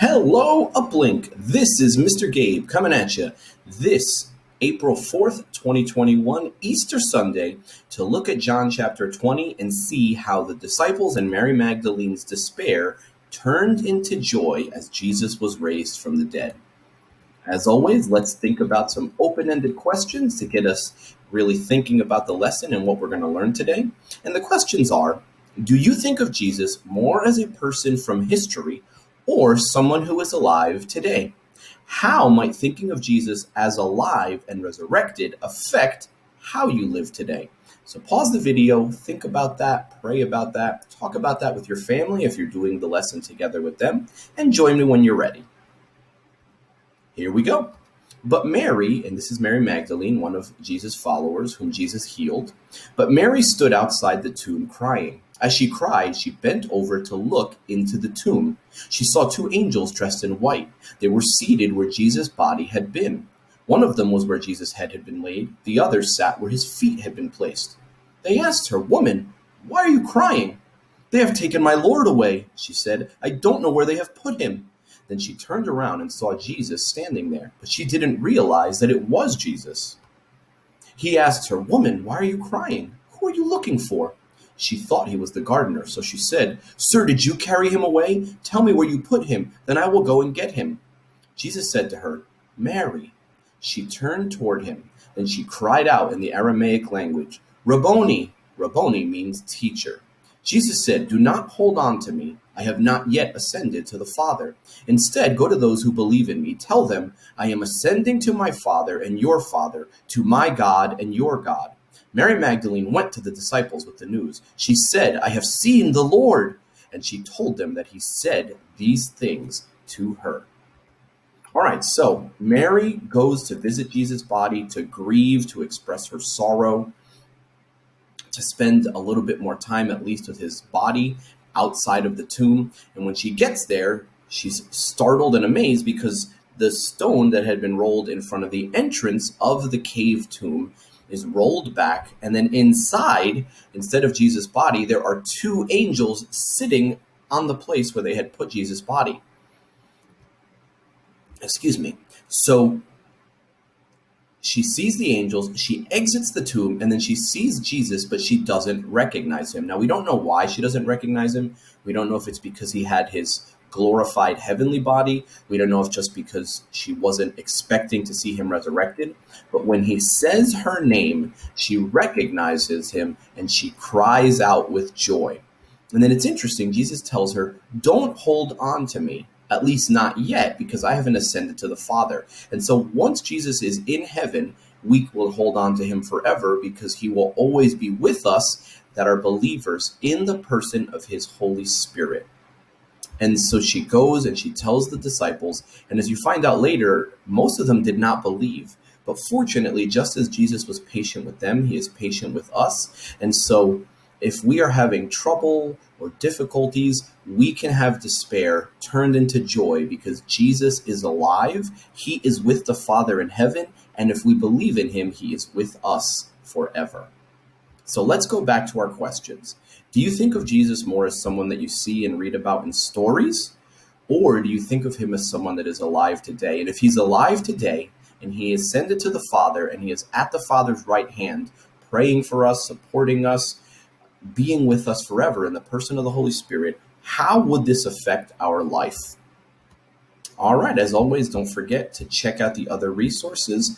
Hello, Uplink. This is Mr. Gabe coming at you this April 4th, 2021, Easter Sunday, to look at John chapter 20 and see how the disciples and Mary Magdalene's despair turned into joy as Jesus was raised from the dead. As always, let's think about some open-ended questions to get us really thinking about the lesson and what we're going to learn today. And the questions are, do you think of Jesus more as a person from history or someone who is alive today? How might thinking of Jesus as alive and resurrected affect how you live today? So pause the video, think about that, pray about that, talk about that with your family if you're doing the lesson together with them, and join me when you're ready. Here we go. But Mary, and this is Mary Magdalene, one of Jesus' followers whom Jesus healed, but Mary stood outside the tomb crying. As she cried, she bent over to look into the tomb. She saw two angels dressed in white. They were seated where Jesus' body had been. One of them was where Jesus' head had been laid. The other sat where his feet had been placed. They asked her, "Woman, why are you crying?" "They have taken my Lord away," she said. "I don't know where they have put him." Then she turned around and saw Jesus standing there, but she didn't realize that it was Jesus. He asked her, "Woman, why are you crying? Who are you looking for?" She thought he was the gardener, so she said, "Sir, did you carry him away? Tell me where you put him, then I will go and get him." Jesus said to her, "Mary." She turned toward him, then she cried out in the Aramaic language, "Rabboni." Rabboni means teacher. Jesus said, "Do not hold on to me. I have not yet ascended to the Father. Instead, go to those who believe in me. Tell them, I am ascending to my Father and your Father, to my God and your God." Mary Magdalene went to the disciples with the news. She said, "I have seen the Lord." And she told them that he said these things to her. All right, so Mary goes to visit Jesus' body, to grieve, to express her sorrow, to spend a little bit more time at least with his body outside of the tomb. And when she gets there, she's startled and amazed because the stone that had been rolled in front of the entrance of the cave tomb is rolled back, and then inside, instead of Jesus' body, there are two angels sitting on the place where they had put Jesus' body. So she sees the angels, she exits the tomb, and then she sees Jesus, but she doesn't recognize him. Now, we don't know why she doesn't recognize him. We don't know if it's because he had his glorified heavenly body. We don't know if just because she wasn't expecting to see him resurrected. But when he says her name, she recognizes him and she cries out with joy. And then it's interesting, Jesus tells her, "Don't hold on to me. At least not yet, because I haven't ascended to the Father." And so once Jesus is in heaven, we will hold on to him forever because he will always be with us that are believers in the person of his Holy Spirit. And so she goes and she tells the disciples, and as you find out later, most of them did not believe. But fortunately, just as Jesus was patient with them, he is patient with us. And so if we are having trouble or difficulties, we can have despair turned into joy because Jesus is alive. He is with the Father in heaven. And if we believe in him, he is with us forever. So let's go back to our questions. Do you think of Jesus more as someone that you see and read about in stories? Or do you think of him as someone that is alive today? And if he's alive today and he ascended to the Father and he is at the Father's right hand, praying for us, supporting us, being with us forever in the person of the Holy Spirit, how would this affect our life? All right, as always, don't forget to check out the other resources,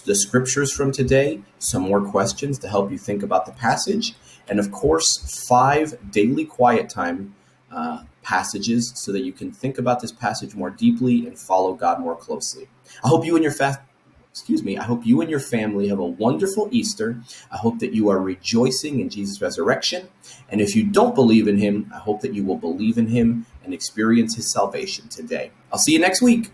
the scriptures from today, some more questions to help you think about the passage, and of course, 5 daily quiet time passages so that you can think about this passage more deeply and follow God more closely. I hope you and your family have a wonderful Easter. I hope that you are rejoicing in Jesus' resurrection. And if you don't believe in him, I hope that you will believe in him and experience his salvation today. I'll see you next week.